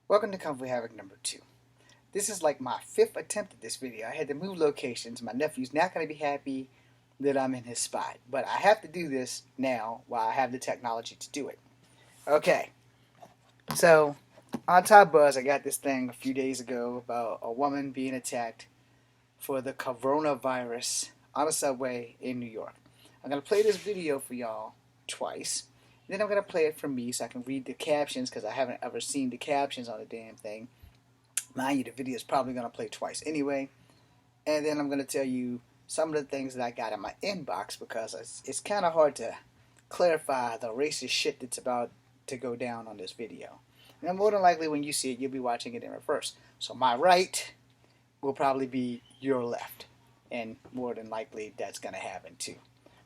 Welcome to Kung Fu Havoc number 2. This is like my 5th attempt at this video. I had to move locations. My nephew's not going to be happy that I'm in his spot. But I have to do this now while I have the technology to do it. Okay, so on Top Buzz I got this thing a few days ago about a woman being attacked for the coronavirus on a subway in New York. I'm going to play this video for y'all twice. Then I'm going to play it for me so I can read the captions because I haven't ever seen the captions on the damn thing. Mind you, the video is probably going to play twice anyway. And then I'm going to tell you some of the things that I got in my inbox because it's kind of hard to clarify the racist shit that's about to go down on this video. And more than likely when you see it, you'll be watching it in reverse. So my right will probably be your left. And more than likely that's going to happen too.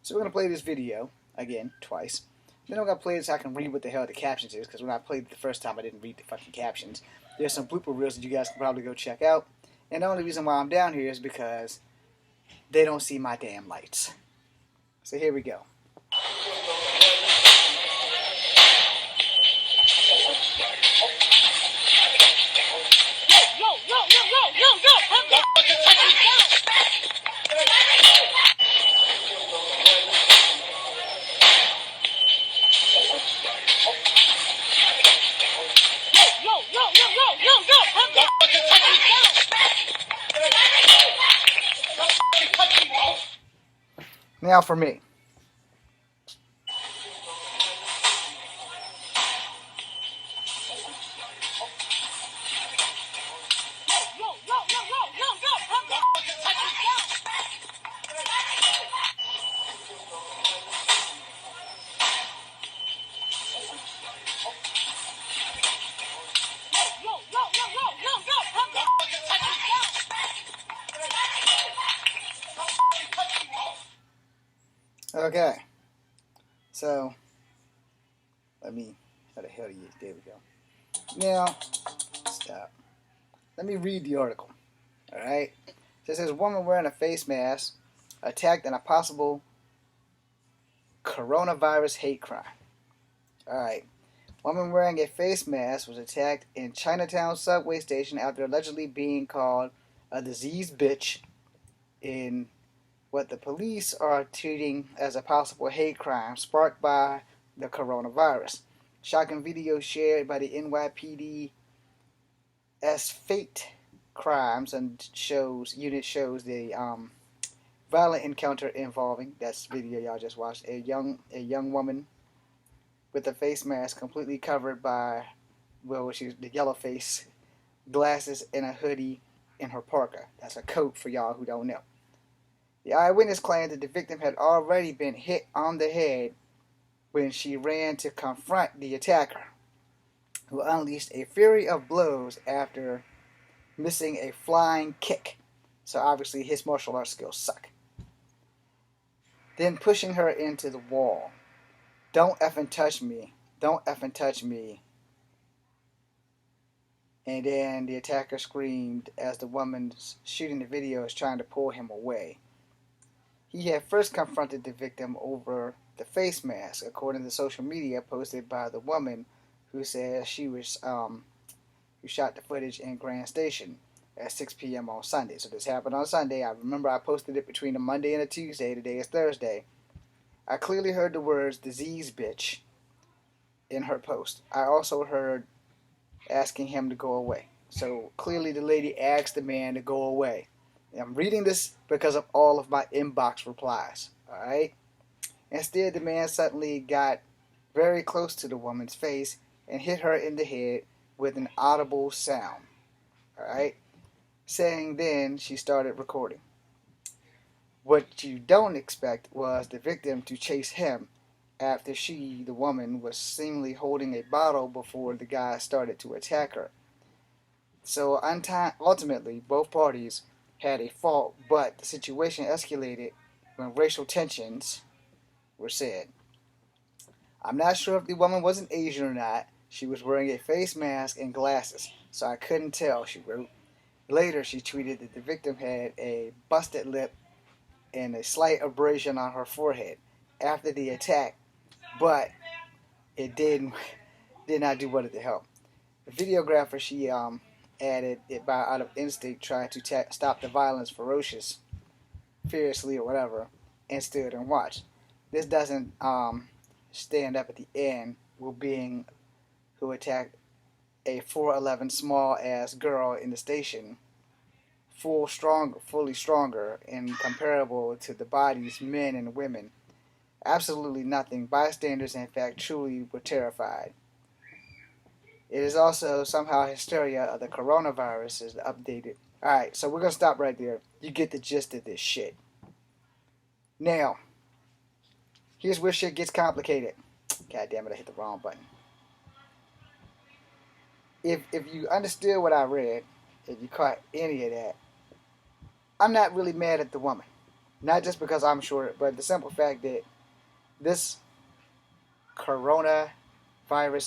So we're going to play this video again twice. Then I'm going to play it so I can read what the hell the captions is, because when I played it the first time I didn't read the fucking captions. There's some blooper reels that you guys can probably go check out. And the only reason why I'm down here is because they don't see my damn lights. So here we go. Now for me. Okay, so how the hell do you, there we go. Now, stop. Let me read the article, alright? So it says, woman wearing a face mask attacked in a possible coronavirus hate crime. Alright, woman wearing a face mask was attacked in Chinatown subway station after allegedly being called a diseased bitch in what the police are treating as a possible hate crime sparked by the coronavirus. Shocking video shared by the NYPD Fate Crimes and unit shows the violent encounter involving, that's the video y'all just watched, a young woman with a face mask completely covered by, well, she's the yellow face, glasses, and a hoodie in her parka. That's a coat for y'all who don't know. The eyewitness claimed that the victim had already been hit on the head when she ran to confront the attacker, who unleashed a fury of blows after missing a flying kick. So obviously his martial arts skills suck. Then pushing her into the wall. Don't effing touch me. Don't effing touch me. And then the attacker screamed as the woman shooting the video is trying to pull him away. He had first confronted the victim over the face mask, according to social media posted by the woman who says she was who shot the footage in Grand Station at 6 p.m. on Sunday. So this happened on Sunday. I remember I posted it between a Monday and a Tuesday. Today is Thursday. I clearly heard the words "disease bitch" in her post. I also heard asking him to go away. So clearly the lady asked the man to go away. I'm reading this because of all of my inbox replies. Alright? Instead, the man suddenly got very close to the woman's face and hit her in the head with an audible sound. Alright? Saying then she started recording. What you don't expect was the victim to chase him after she, the woman, was seemingly holding a bottle before the guy started to attack her. So ultimately, both parties had a fault, but the situation escalated when racial tensions were said. I'm not sure if the woman was an Asian or not. She was wearing a face mask and glasses, so I couldn't tell, she wrote. Later, she tweeted that the victim had a busted lip and a slight abrasion on her forehead after the attack, but it did not do what to help. The videographer, she added it by out of instinct, trying to stop the violence furiously or whatever, and stood and watched. This doesn't stand up at the end with being who attacked a 4'11" small ass girl in the station, fully stronger and comparable to the bodies men and women. Absolutely nothing. Bystanders, in fact, truly were terrified. It is also somehow hysteria of the coronavirus is updated. Alright, so we're going to stop right there. You get the gist of this shit. Now, here's where shit gets complicated. God damn it, I hit the wrong button. If you understood what I read, if you caught any of that, I'm not really mad at the woman. Not just because I'm short, but the simple fact that this coronavirus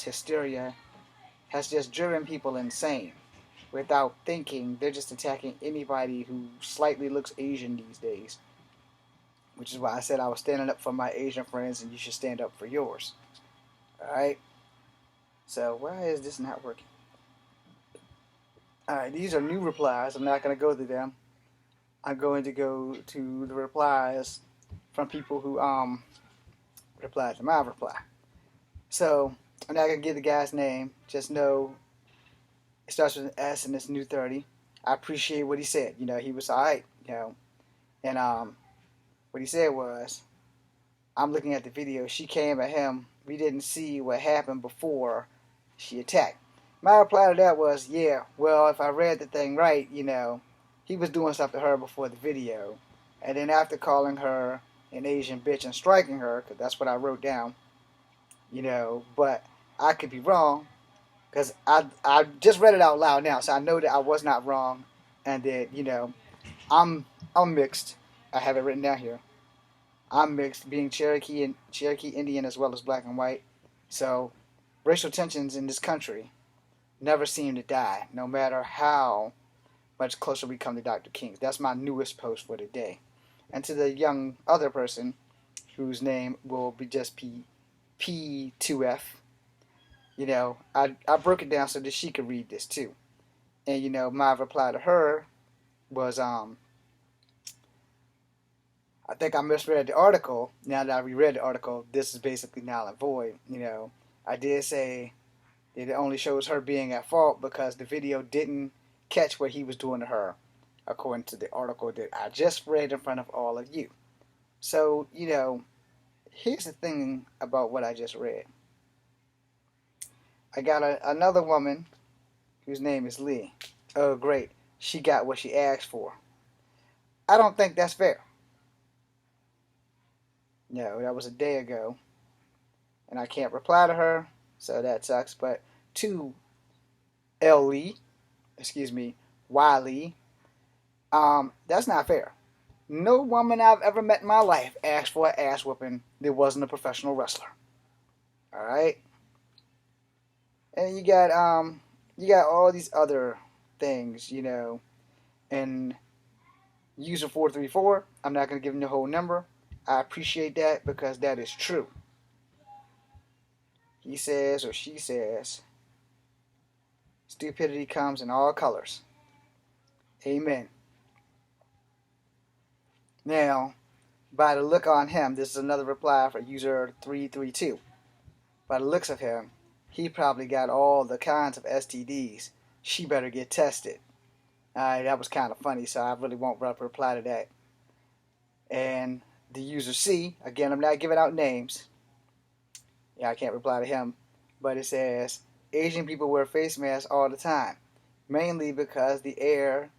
hysteria has just driven people insane. Without thinking, they're just attacking anybody who slightly looks Asian these days. Which is why I said I was standing up for my Asian friends and you should stand up for yours. Alright? So, why is this not working? Alright, these are new replies. I'm not going to go through them. I'm going to go to the replies from people who replied to my reply. So, I'm not going to give the guy's name. Just know it starts with an S and it's new 30. I appreciate what he said. You know, he was alright, you know. And what he said was, I'm looking at the video. She came at him. We didn't see what happened before she attacked. My reply to that was, yeah, well, if I read the thing right, you know, he was doing stuff to her before the video. And then after calling her an Asian bitch and striking her, because that's what I wrote down, you know, but I could be wrong, because I just read it out loud now, so I know that I was not wrong, and that, you know, I'm mixed. I have it written down here. I'm mixed, being Cherokee Indian as well as black and white. So, racial tensions in this country never seem to die, no matter how much closer we come to Dr. King's. That's my newest post for today. And to the young other person, whose name will be just P2F, you know, I broke it down so that she could read this too. And, you know, my reply to her was, I think I misread the article. Now that I reread the article, this is basically null and void. You know, I did say that it only shows her being at fault because the video didn't catch what he was doing to her, according to the article that I just read in front of all of you. So, you know, here's the thing about what I just read. I got another woman whose name is Lee. Oh, great. She got what she asked for. I don't think that's fair. No, that was a day ago. And I can't reply to her, so that sucks. But to L. Lee, excuse me, Y. Lee, that's not fair. No woman I've ever met in my life asked for an ass whooping that wasn't a professional wrestler. Alright? And you got all these other things, you know. And user 434, I'm not going to give him the whole number. I appreciate that because that is true. He says, or she says, stupidity comes in all colors. Amen. Now, by the look on him, this is another reply for user 332. By the looks of him, he probably got all the kinds of STDs. She better get tested. Alright, that was kind of funny, so I really won't reply to that. And the user C, again, I'm not giving out names. Yeah, I can't reply to him. But it says, Asian people wear face masks all the time. Mainly because the air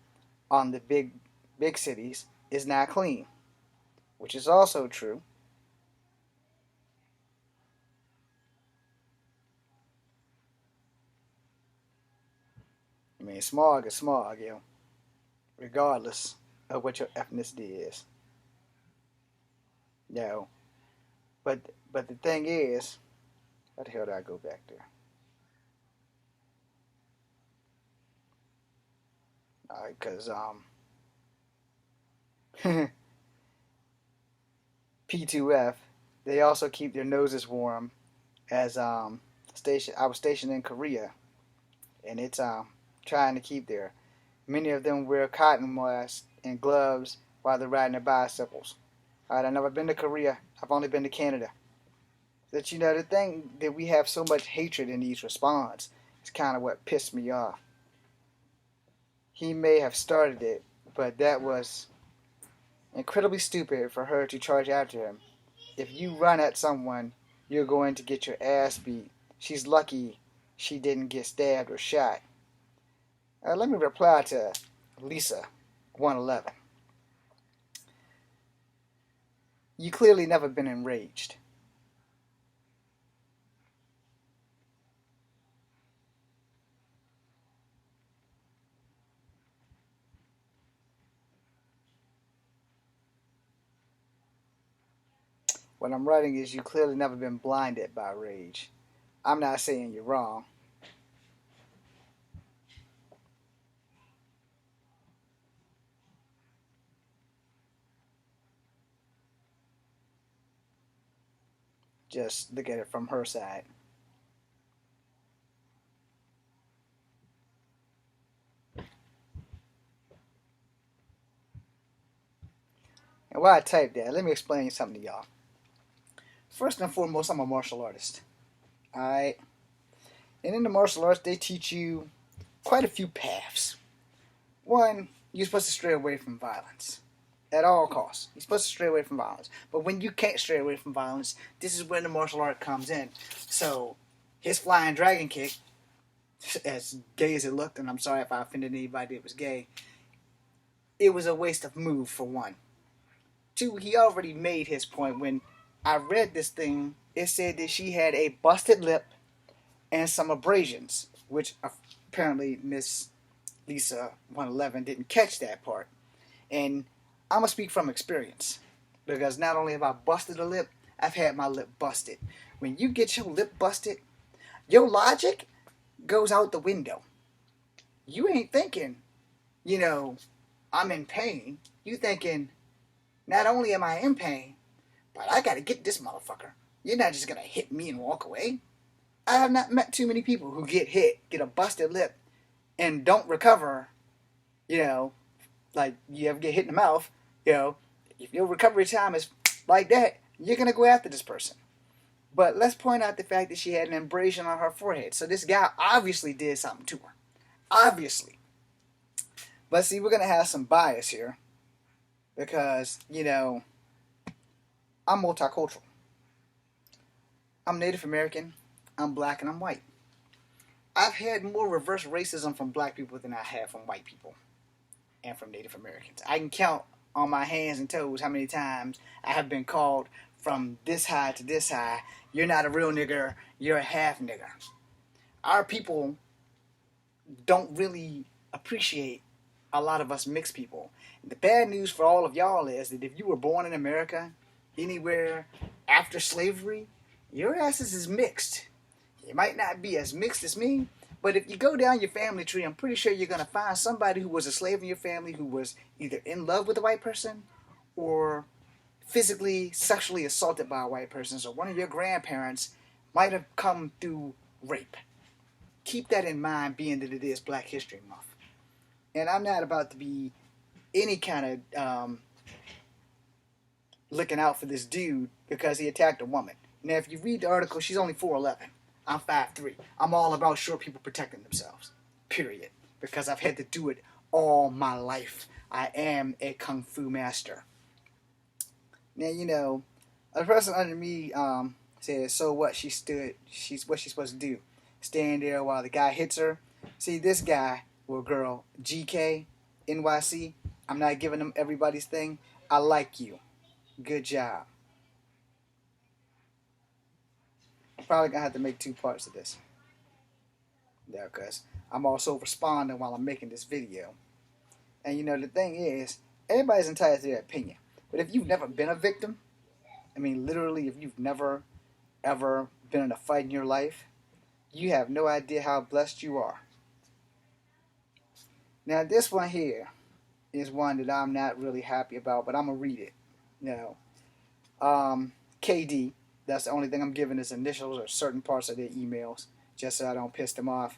on the big cities is not clean. Which is also true. I mean, smog is smog, you know, regardless of what your ethnicity is. You know, but the thing is, how the hell do I go back there? Alright, because P2F, they also keep their noses warm as I was stationed in Korea, and it's trying to keep there. Many of them wear cotton masks and gloves while they're riding their bicycles. Alright, I've never been to Korea. I've only been to Canada. That the thing that we have so much hatred in these response is kind of what pissed me off. He may have started it, but that was incredibly stupid for her to charge after him. If you run at someone, you're going to get your ass beat. She's lucky she didn't get stabbed or shot. Let me reply to Lisa 111. You clearly never been enraged. What I'm writing is you clearly never been blinded by rage. I'm not saying you're wrong. Just look at it from her side. And why I typed that, let me explain something to y'all. First and foremost, I'm a martial artist. Alright? And in the martial arts, they teach you quite a few paths. One, you're supposed to stray away from violence. At all costs. You're supposed to stray away from violence. But when you can't stray away from violence, this is when the martial art comes in. So, his flying dragon kick, as gay as it looked, and I'm sorry if I offended anybody that was gay, it was a waste of move, for one. Two, he already made his point. When I read this thing, it said that she had a busted lip and some abrasions, which apparently Miss Lisa 111 didn't catch that part. And I'm going to speak from experience, because not only have I busted a lip, I've had my lip busted. When you get your lip busted, your logic goes out the window. You ain't thinking, I'm in pain. You thinking, not only am I in pain, but I gotta get this motherfucker. You're not just gonna hit me and walk away. I have not met too many people who get hit, get a busted lip, and don't recover, like you ever get hit in the mouth, if your recovery time is like that, you're gonna go after this person. But let's point out the fact that she had an abrasion on her forehead. So this guy obviously did something to her. Obviously. But see, we're gonna have some bias here. Because, I'm multicultural. I'm Native American, I'm black, and I'm white. I've had more reverse racism from black people than I have from white people and from Native Americans. I can count on my hands and toes how many times I have been called from this high to this high. You're not a real nigger, you're a half nigger. Our people don't really appreciate a lot of us mixed people. The bad news for all of y'all is that if you were born in America, anywhere after slavery, your asses is mixed. You might not be as mixed as me, but if you go down your family tree, I'm pretty sure you're going to find somebody who was a slave in your family who was either in love with a white person or physically, sexually assaulted by a white person. So one of your grandparents might have come through rape. Keep that in mind, being that it is Black History Month. And I'm not about to be any kind of looking out for this dude because he attacked a woman. Now, if you read the article, she's only 4'11". I'm 5'3". I'm all about short people protecting themselves. Period. Because I've had to do it all my life. I am a kung fu master. Now, a person under me says, so what? She's what's she supposed to do? Stand there while the guy hits her? See, this guy, or girl, GK, NYC, I'm not giving them everybody's thing. I like you. Good job. I'm probably going to have to make 2 parts of this. Yeah, because I'm also responding while I'm making this video. And the thing is, everybody's entitled to their opinion. But if you've never been a victim, literally, if you've never, ever been in a fight in your life, you have no idea how blessed you are. Now, this one here is one that I'm not really happy about, but I'm going to read it. KD, that's the only thing I'm giving his initials or certain parts of their emails, just so I don't piss them off.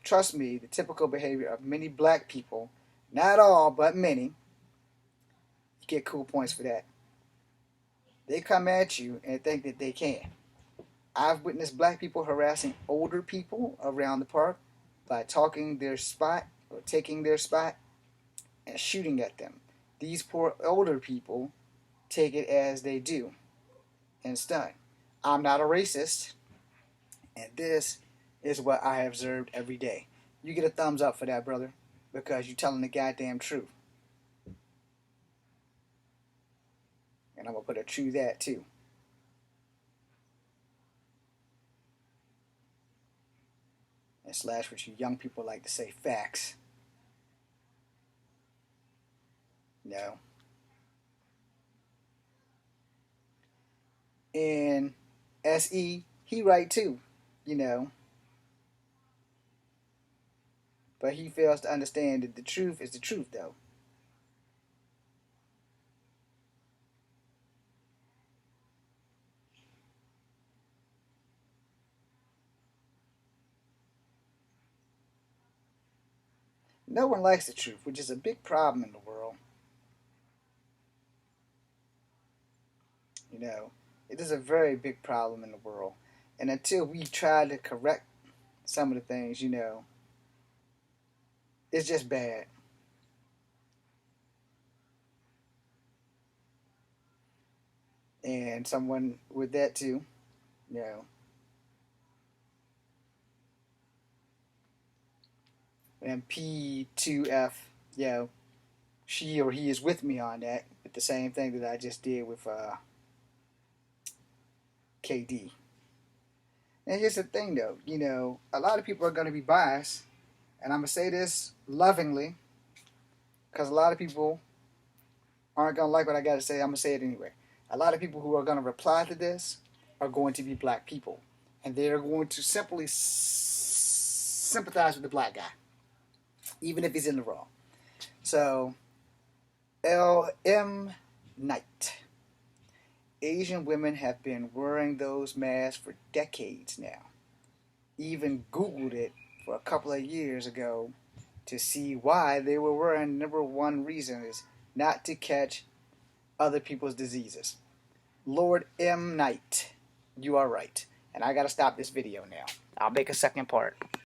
Trust me, the typical behavior of many black people, not all, but many, you get cool points for that. They come at you and think that they can. I've witnessed black people harassing older people around the park by talking their spot or taking their spot and shooting at them. These poor older people take it as they do and stun. I'm not a racist, and this is what I have observed every day. You get a thumbs up for that, brother, because you're telling the goddamn truth. And I'm going to put a true that too. And slash what you young people like to say, facts. No. And SE, he right too, you know. But he fails to understand that the truth is the truth, though. No one likes the truth, which is a big problem in the world. You know, it is a very big problem in the world. And until we try to correct some of the things, you know, it's just bad. And someone with that too, you know. And P2F, you know, she or he is with me on that. But the same thing that I just did with KD. And here's the thing, though. You know, a lot of people are going to be biased. And I'm going to say this lovingly, because a lot of people aren't going to like what I got to say. I'm going to say it anyway. A lot of people who are going to reply to this are going to be black people. And they're going to simply sympathize with the black guy, even if he's in the wrong. So, LM Knight. Asian women have been wearing those masks for decades now. Even Googled it for a couple of years ago to see why they were wearing. Number one reason is not to catch other people's diseases. Lord M. Knight, you are right. And I gotta stop this video now. I'll make a second part.